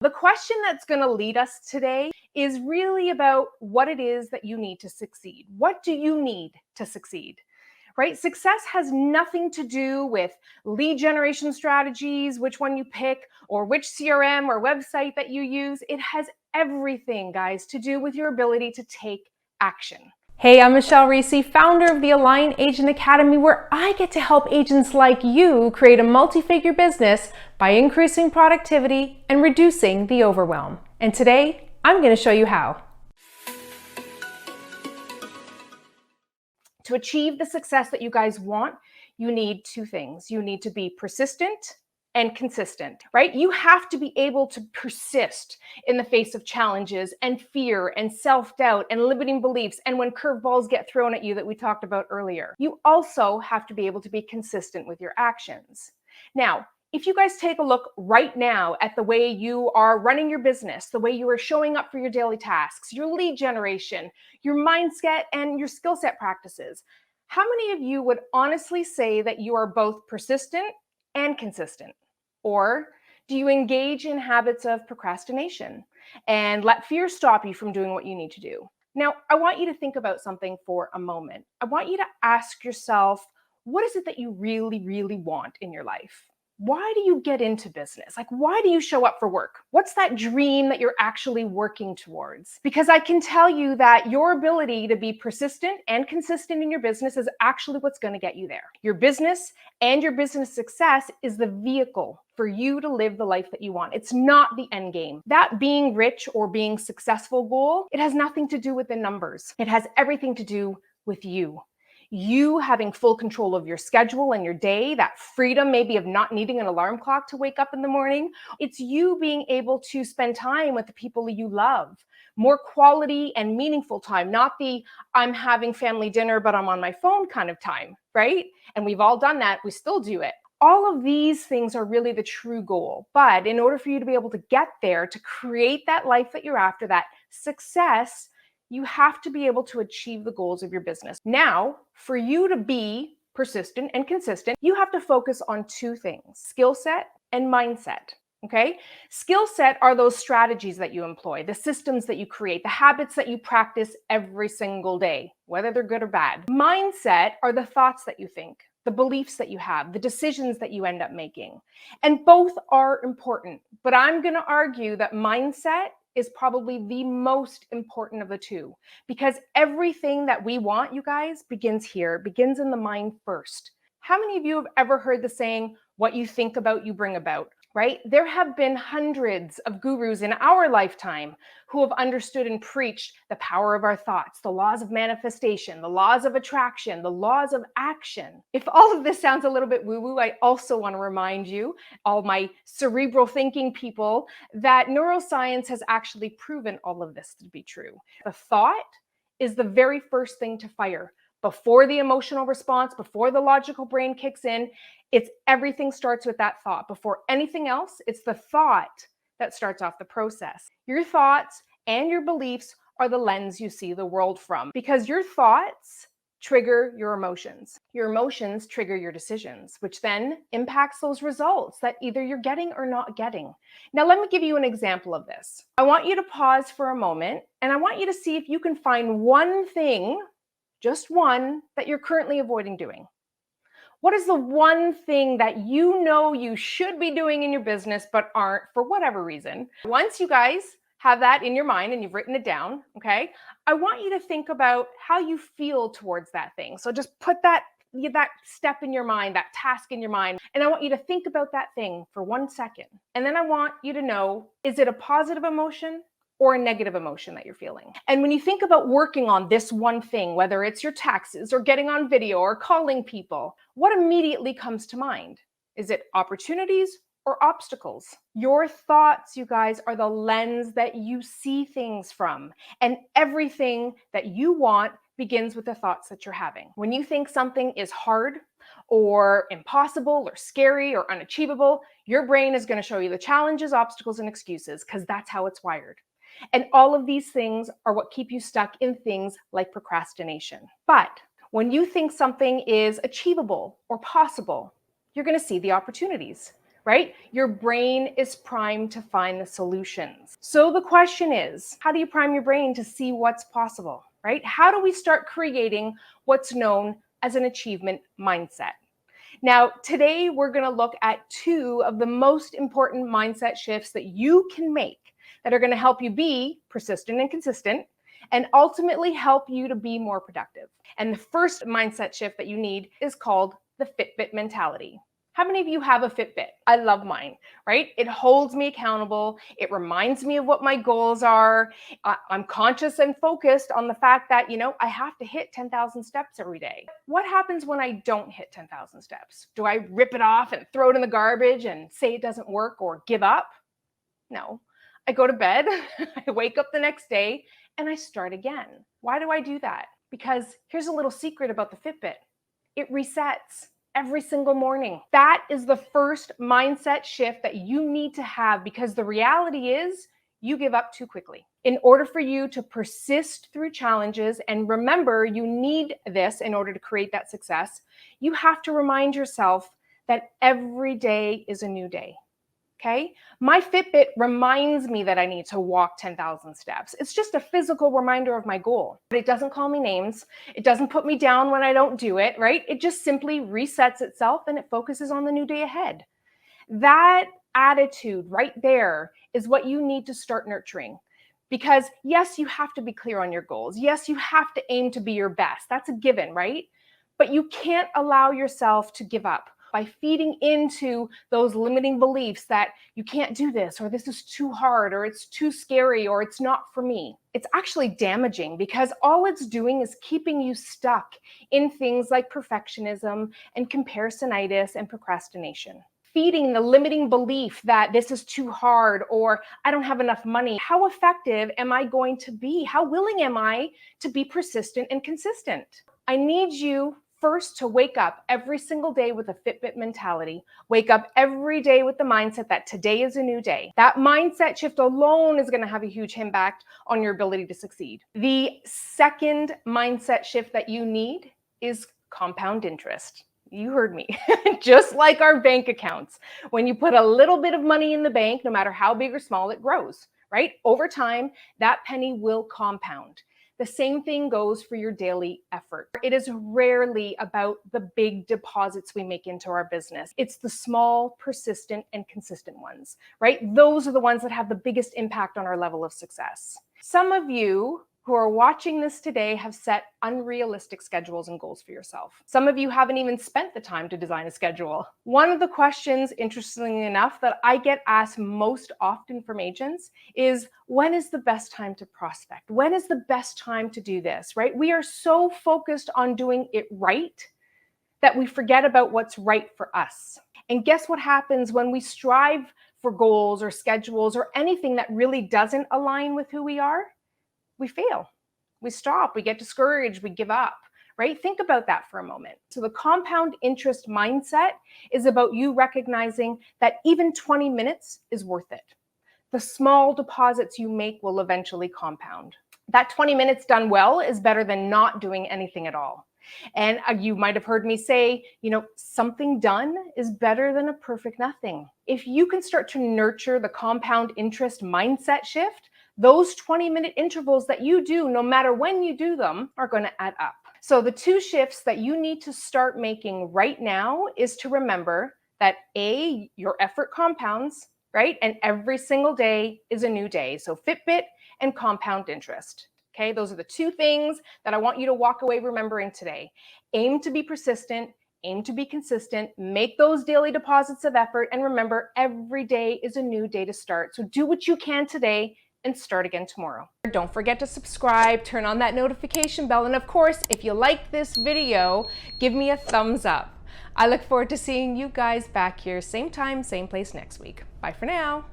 The question that's going to lead us today is really about what it is that you need to succeed. What do you need to succeed? Right? Success has nothing to do with lead generation strategies, which one you pick, or which CRM or website that you use. It has everything, guys, to do with your ability to take action. Hey, I'm Michelle Reese, founder of the Align Agent Academy, where I get to help agents like you create a multi-figure business by increasing productivity and reducing the overwhelm. And today, I'm going to show you how. To achieve the success that you guys want, you need two things. You need to be persistent and consistent, right? You have to be able to persist in the face of challenges and fear and self-doubt and limiting beliefs and when curveballs get thrown at you that we talked about earlier. You also have to be able to be consistent with your actions. Now, if you guys take a look right now at the way you are running your business, the way you are showing up for your daily tasks, your lead generation, your mindset, and your skill set practices, how many of you would honestly say that you are both persistent and consistent? Or do you engage in habits of procrastination and let fear stop you from doing what you need to do? Now, I want you to think about something for a moment. I want you to ask yourself, what is it that you really, really want in your life? Why do you get into business? Like, why do you show up for work? What's that dream that you're actually working towards? Because I can tell you that your ability to be persistent and consistent in your business is actually what's going to get you there. Your business and your business success is the vehicle for you to live the life that you want. It's not the end game. That being rich or being successful goal, it has nothing to do with the numbers. It has everything to do with you. You having full control of your schedule and your day, that freedom maybe of not needing an alarm clock to wake up in the morning. It's you being able to spend time with the people you love, more quality and meaningful time, not the I'm having family dinner, but I'm on my phone kind of time, right? And we've all done that. We still do it. All of these things are really the true goal. But in order for you to be able to get there, to create that life that you're after, that success, you have to be able to achieve the goals of your business. Now, for you to be persistent and consistent, you have to focus on two things: skill set and mindset. Okay? Skill set are those strategies that you employ, the systems that you create, the habits that you practice every single day, whether they're good or bad. Mindset are the thoughts that you think, the beliefs that you have, the decisions that you end up making. And both are important, but I'm going to argue that mindset is probably the most important of the two, because everything that we want, you guys, begins here, begins in the mind first. How many of you have ever heard the saying, what you think about, you bring about? Right? There have been hundreds of gurus in our lifetime who have understood and preached the power of our thoughts, the laws of manifestation, the laws of attraction, the laws of action. If all of this sounds a little bit woo-woo, I also want to remind you, all my cerebral thinking people, that neuroscience has actually proven all of this to be true. The thought is the very first thing to fire. Before the emotional response, before the logical brain kicks in, everything starts with that thought. Before anything else, it's the thought that starts off the process. Your thoughts and your beliefs are the lens you see the world from, because your thoughts trigger your emotions. Your emotions trigger your decisions, which then impacts those results that either you're getting or not getting. Now, let me give you an example of this. I want you to pause for a moment, and I want you to see if you can find one thing, just one, that you're currently avoiding doing. What is the one thing that you know you should be doing in your business but aren't for whatever reason? Once you guys have that in your mind and you've written it down, okay, I want you to think about how you feel towards that thing. So just put that step in your mind, that task in your mind, and I want you to think about that thing for 1 second. And then I want you to know, is it a positive emotion or a negative emotion that you're feeling? And when you think about working on this one thing, whether it's your taxes or getting on video or calling people, what immediately comes to mind? Is it opportunities or obstacles? Your thoughts, you guys, are the lens that you see things from. And everything that you want begins with the thoughts that you're having. When you think something is hard or impossible or scary or unachievable, your brain is going to show you the challenges, obstacles, and excuses, because that's how it's wired. And all of these things are what keep you stuck in things like procrastination. But when you think something is achievable or possible, you're going to see the opportunities, right? Your brain is primed to find the solutions. So the question is, how do you prime your brain to see what's possible, right? How do we start creating what's known as an achievement mindset? Now, today we're going to look at 2 of the most important mindset shifts that you can make that are going to help you be persistent and consistent and ultimately help you to be more productive. And the first mindset shift that you need is called the FitBit mentality. How many of you have a Fitbit? I love mine, right? It holds me accountable. It reminds me of what my goals are. I'm conscious and focused on the fact that, I have to hit 10,000 steps every day. What happens when I don't hit 10,000 steps? Do I rip it off and throw it in the garbage and say it doesn't work or give up? No. I go to bed, I wake up the next day, and I start again. Why do I do that? Because here's a little secret about the Fitbit. It resets every single morning. That is the first mindset shift that you need to have, because the reality is you give up too quickly. In order for you to persist through challenges, and remember, you need this in order to create that success, you have to remind yourself that every day is a new day. Okay? My Fitbit reminds me that I need to walk 10,000 steps. It's just a physical reminder of my goal. But it doesn't call me names. It doesn't put me down when I don't do it, right? It just simply resets itself and it focuses on the new day ahead. That attitude right there is what you need to start nurturing. Because yes, you have to be clear on your goals. Yes, you have to aim to be your best. That's a given, right? But you can't allow yourself to give up by feeding into those limiting beliefs that you can't do this, or this is too hard, or it's too scary, or it's not for me. It's actually damaging, because all it's doing is keeping you stuck in things like perfectionism and comparisonitis and procrastination. Feeding the limiting belief that this is too hard, or I don't have enough money. How effective am I going to be? How willing am I to be persistent and consistent? I need you first to wake up every single day with a Fitbit mentality. Wake up every day with the mindset that today is a new day. That mindset shift alone is going to have a huge impact on your ability to succeed. The second mindset shift that you need is compound interest. You heard me. Just like our bank accounts. When you put a little bit of money in the bank, no matter how big or small, it grows, right? Over time, that penny will compound. The same thing goes for your daily effort. It is rarely about the big deposits we make into our business. It's the small, persistent, and consistent ones, right? Those are the ones that have the biggest impact on our level of success. Some of you who are watching this today have set unrealistic schedules and goals for yourself. Some of you haven't even spent the time to design a schedule. One of the questions, interestingly enough, that I get asked most often from agents is, when is the best time to prospect? When is the best time to do this, right? We are so focused on doing it right that we forget about what's right for us. And guess what happens when we strive for goals or schedules or anything that really doesn't align with who we are? We fail, we stop, we get discouraged, we give up, right? Think about that for a moment. So the compound interest mindset is about you recognizing that even 20 minutes is worth it. The small deposits you make will eventually compound. That 20 minutes done well is better than not doing anything at all. And you might have heard me say, something done is better than a perfect nothing. If you can start to nurture the compound interest mindset shift, those 20-minute intervals that you do, no matter when you do them, are going to add up. So the 2 shifts that you need to start making right now is to remember that A, your effort compounds, right? And every single day is a new day. So Fitbit and compound interest. Okay, those are the 2 things that I want you to walk away remembering today. Aim to be persistent, aim to be consistent, make those daily deposits of effort, and remember, every day is a new day to start. So do what you can today and start again tomorrow. Don't forget to subscribe, turn on that notification bell, and of course, if you like this video, give me a thumbs up. I look forward to seeing you guys back here, same time, same place next week. Bye for now.